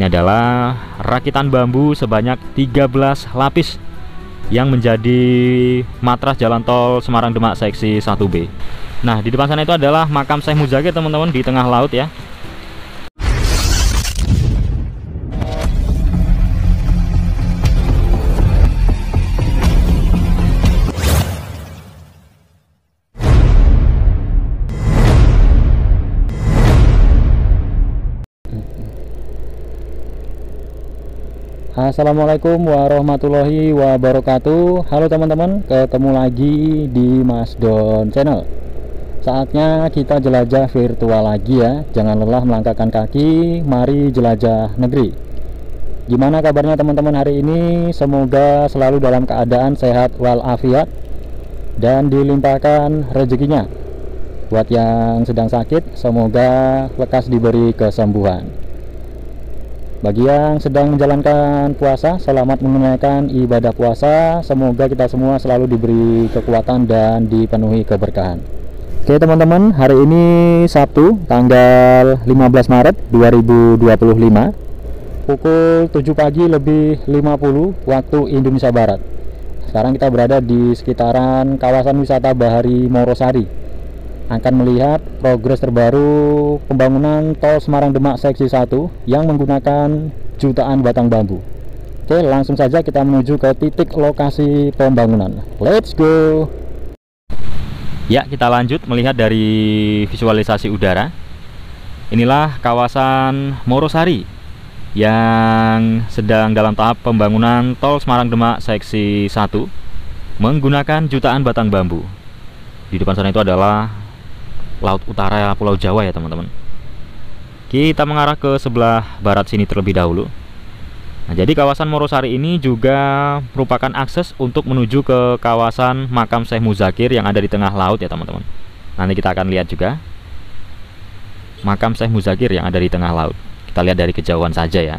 ini adalah rakitan bambu sebanyak 13 lapis yang menjadi matras jalan tol Semarang Demak seksi 1B. Nah, di depan sana itu adalah makam Syekh Muzakir teman-teman, di tengah laut ya. Assalamualaikum warahmatullahi wabarakatuh. Halo teman-teman, ketemu lagi di Mas Don Channel. Saatnya kita jelajah virtual lagi ya. Jangan lelah melangkahkan kaki, mari jelajah negeri. Gimana kabarnya teman-teman hari ini? Semoga selalu dalam keadaan sehat walafiat dan dilimpahkan rezekinya. Buat yang sedang sakit, semoga lekas diberi kesembuhan. Bagi yang sedang menjalankan puasa, selamat menunaikan ibadah puasa. Semoga kita semua selalu diberi kekuatan dan dipenuhi keberkahan. Oke teman-teman, hari ini Sabtu tanggal 15 Maret 2025 pukul 7 pagi lebih 50 waktu Indonesia Barat. Sekarang kita berada di sekitaran kawasan wisata Bahari Morosari. Akan melihat progres terbaru pembangunan tol Semarang Demak seksi 1 yang menggunakan jutaan batang bambu. Oke, langsung saja kita menuju ke titik lokasi pembangunan. Let's go. Ya, kita lanjut melihat dari visualisasi udara. Inilah kawasan Morosari yang sedang dalam tahap pembangunan tol Semarang Demak seksi 1 menggunakan jutaan batang bambu. Di depan sana itu adalah laut utara Pulau Jawa ya teman-teman. Kita mengarah ke sebelah barat sini terlebih dahulu. Nah, jadi kawasan Morosari ini juga merupakan akses untuk menuju ke kawasan makam Syekh Muzakir yang ada di tengah laut ya teman-teman. Nanti kita akan lihat juga makam Syekh Muzakir yang ada di tengah laut. Kita lihat dari kejauhan saja ya.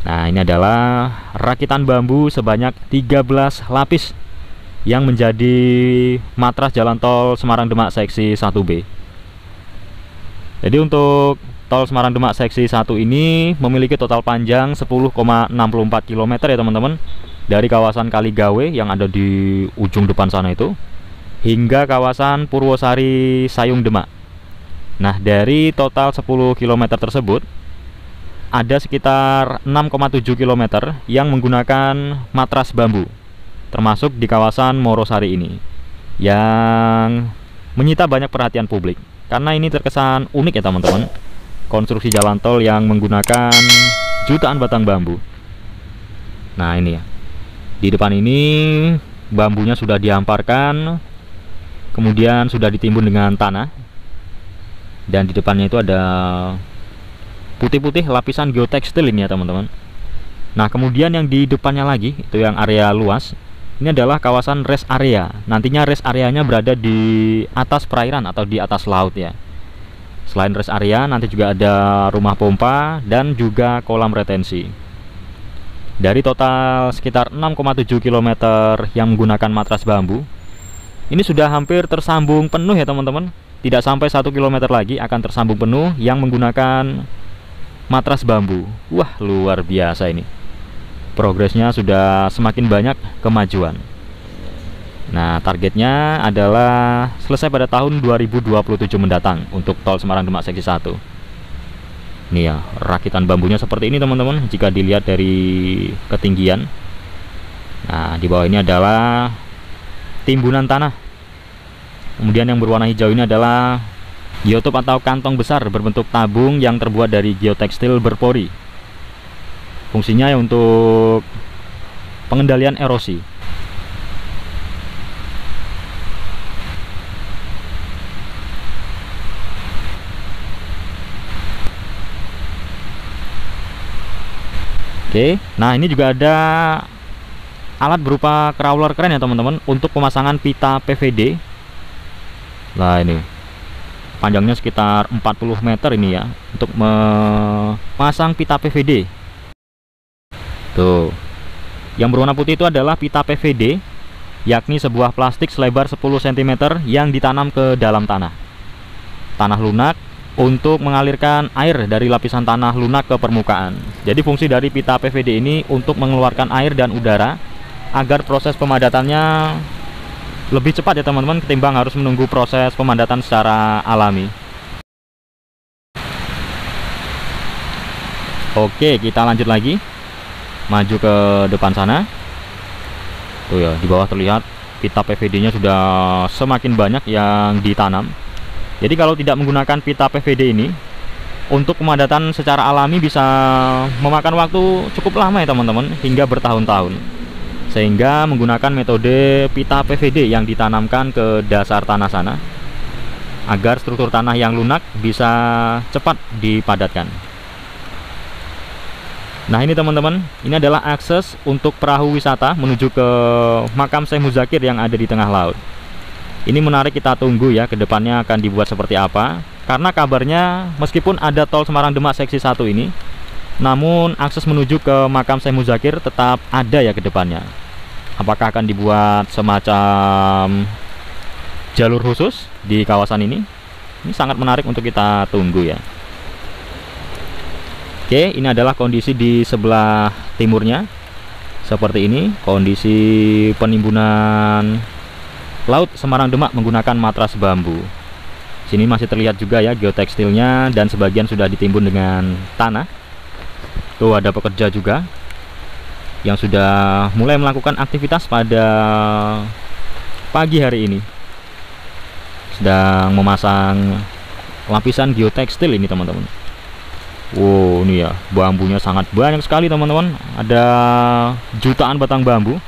Nah, ini adalah rakitan bambu sebanyak 13 lapis yang menjadi matras jalan tol Semarang Demak seksi 1B. Jadi untuk tol Semarang Demak seksi 1 ini memiliki total panjang 10,64 km ya teman-teman, dari kawasan Kaligawe yang ada di ujung depan sana itu hingga kawasan Purwosari Sayung Demak. Nah, dari total 10 km tersebut ada sekitar 6,7 km yang menggunakan matras bambu, termasuk di kawasan Morosari ini, yang menyita banyak perhatian publik karena ini terkesan unik ya teman-teman. Konstruksi jalan tol yang menggunakan jutaan batang bambu. Nah, ini ya, di depan ini bambunya sudah dihamparkan, kemudian sudah ditimbun dengan tanah, dan di depannya itu ada putih-putih lapisan geotekstil ini ya teman-teman. Nah, kemudian yang di depannya lagi itu yang area luas, ini adalah kawasan rest area. Nantinya rest areanya berada di atas perairan atau di atas laut ya. Selain rest area, nanti juga ada rumah pompa dan juga kolam retensi. Dari total sekitar 6,7 km yang menggunakan matras bambu, ini sudah hampir tersambung penuh ya teman-teman. Tidak sampai 1 km lagi akan tersambung penuh yang menggunakan matras bambu. Wah, luar biasa ini. Progresnya sudah semakin banyak kemajuan. Nah, targetnya adalah selesai pada tahun 2027 mendatang untuk tol Semarang Demak seksi 1. Nih ya, rakitan bambunya seperti ini teman-teman jika dilihat dari ketinggian. Nah, di bawah ini adalah timbunan tanah. Kemudian yang berwarna hijau ini adalah geotop atau kantong besar berbentuk tabung yang terbuat dari geotekstil berpori. Fungsinya ya untuk pengendalian erosi. Oke, nah ini juga ada alat berupa crawler keren ya teman-teman untuk pemasangan pita PVD. Nah, ini panjangnya sekitar 40 meter ini ya untuk memasang pita PVD. Tuh, yang berwarna putih itu adalah pita PVD, yakni sebuah plastik selebar 10 cm yang ditanam ke dalam tanah lunak untuk mengalirkan air dari lapisan tanah lunak ke permukaan. Jadi fungsi dari pita PVD ini untuk mengeluarkan air dan udara agar proses pemadatannya lebih cepat ya teman-teman, ketimbang harus menunggu proses pemadatan secara alami. Oke, kita lanjut lagi, maju ke depan sana. Tuh ya, di bawah terlihat pita PVD-nya sudah semakin banyak yang ditanam. Jadi kalau tidak menggunakan pita PVD ini, untuk pemadatan secara alami bisa memakan waktu cukup lama ya teman-teman, hingga bertahun-tahun. Sehingga menggunakan metode pita PVD yang ditanamkan ke dasar tanah sana, agar struktur tanah yang lunak bisa cepat dipadatkan. Nah ini teman-teman, ini adalah akses untuk perahu wisata menuju ke makam Syekh Muzakir yang ada di tengah laut. Ini menarik, kita tunggu ya kedepannya akan dibuat seperti apa. Karena kabarnya meskipun ada tol Semarang Demak seksi 1 ini, namun akses menuju ke makam Syekh Muzakir tetap ada ya kedepannya. Apakah akan dibuat semacam jalur khusus di kawasan ini? Ini sangat menarik untuk kita tunggu ya. Oke, ini adalah kondisi di sebelah timurnya. Seperti ini kondisi penimbunan laut Semarang Demak menggunakan matras bambu. Sini masih terlihat juga ya geotekstilnya, dan sebagian sudah ditimbun dengan tanah. Tuh ada pekerja juga yang sudah mulai melakukan aktivitas pada pagi hari ini, sedang memasang lapisan geotekstil ini teman-teman. Wow, ini ya bambunya sangat banyak sekali teman-teman, ada jutaan batang bambu.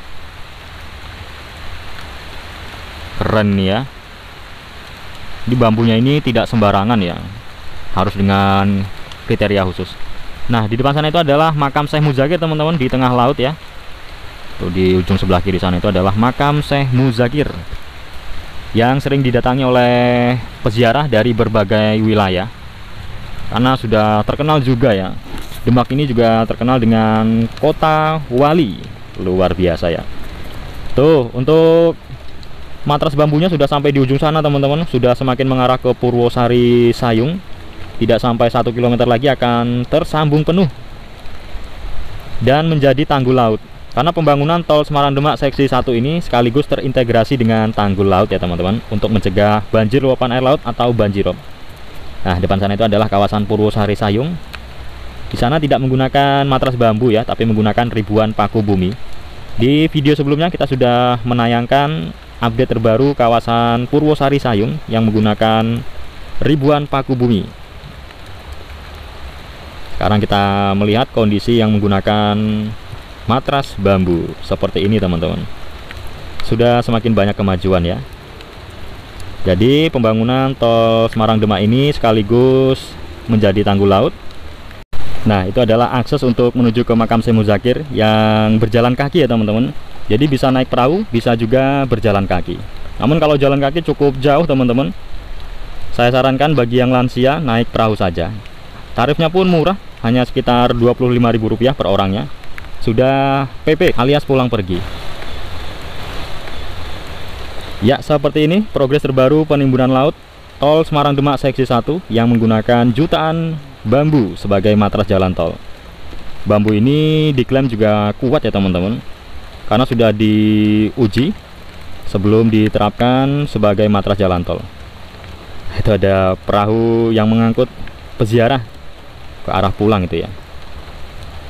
Keren nih ya. Di bambunya ini tidak sembarangan ya, harus dengan kriteria khusus. Nah di depan sana itu adalah makam Syekh Muzakir teman-teman, di tengah laut ya. Tuh di ujung sebelah kiri sana itu adalah makam Syekh Muzakir yang sering didatangi oleh peziarah dari berbagai wilayah, karena sudah terkenal juga ya. Demak ini juga terkenal dengan kota wali, luar biasa ya. Tuh untuk matras bambunya sudah sampai di ujung sana teman-teman, sudah semakin mengarah ke Purwosari Sayung. Tidak sampai 1 km lagi akan tersambung penuh dan menjadi tanggul laut. Karena pembangunan tol Semarang Demak seksi 1 ini sekaligus terintegrasi dengan tanggul laut ya teman-teman, untuk mencegah banjir luapan air laut atau banjirop. Nah depan sana itu adalah kawasan Purwosari Sayung. Di sana tidak menggunakan matras bambu ya, tapi menggunakan ribuan paku bumi. Di video sebelumnya kita sudah menayangkan update terbaru kawasan Purwosari Sayung yang menggunakan ribuan paku bumi. Sekarang kita melihat kondisi yang menggunakan matras bambu seperti ini teman-teman. Sudah semakin banyak kemajuan ya. Jadi pembangunan tol Semarang Demak ini sekaligus menjadi tanggul laut. Nah itu adalah akses untuk menuju ke makam Syekh Muzakir yang berjalan kaki ya teman-teman. Jadi bisa naik perahu, bisa juga berjalan kaki. Namun kalau jalan kaki cukup jauh teman-teman, saya sarankan bagi yang lansia naik perahu saja. Tarifnya pun murah, hanya sekitar Rp25.000 per orangnya. Sudah PP alias pulang pergi. Ya seperti ini progres terbaru penimbunan laut tol Semarang Demak seksi 1 yang menggunakan jutaan bambu sebagai matras jalan tol. Bambu ini diklaim juga kuat ya teman-teman, karena sudah diuji sebelum diterapkan sebagai matras jalan tol. Itu ada perahu yang mengangkut peziarah ke arah pulang itu ya.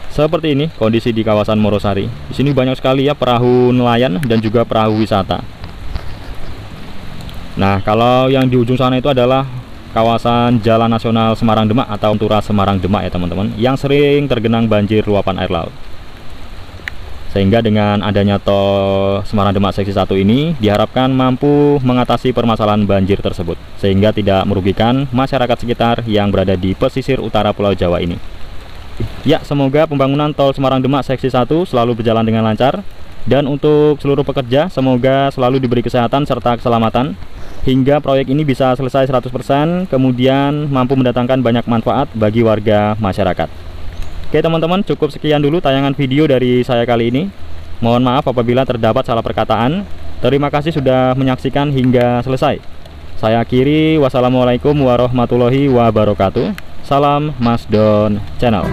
Seperti ini kondisi di kawasan Morosari. Di sini banyak sekali ya perahu nelayan dan juga perahu wisata. Nah, kalau yang di ujung sana itu adalah kawasan Jalan Nasional Semarang Demak atau Pantura Semarang Demak ya teman-teman, yang sering tergenang banjir luapan air laut. Sehingga dengan adanya tol Semarang Demak seksi 1 ini diharapkan mampu mengatasi permasalahan banjir tersebut, sehingga tidak merugikan masyarakat sekitar yang berada di pesisir utara Pulau Jawa ini. Ya, semoga pembangunan tol Semarang Demak seksi 1 selalu berjalan dengan lancar. Dan untuk seluruh pekerja, semoga selalu diberi kesehatan serta keselamatan hingga proyek ini bisa selesai 100%, kemudian mampu mendatangkan banyak manfaat bagi warga masyarakat. Oke teman-teman, cukup sekian dulu tayangan video dari saya kali ini. Mohon maaf apabila terdapat salah perkataan. Terima kasih sudah menyaksikan hingga selesai. Saya akhiri, wassalamualaikum warahmatullahi wabarakatuh. Salam Mas Don Channel.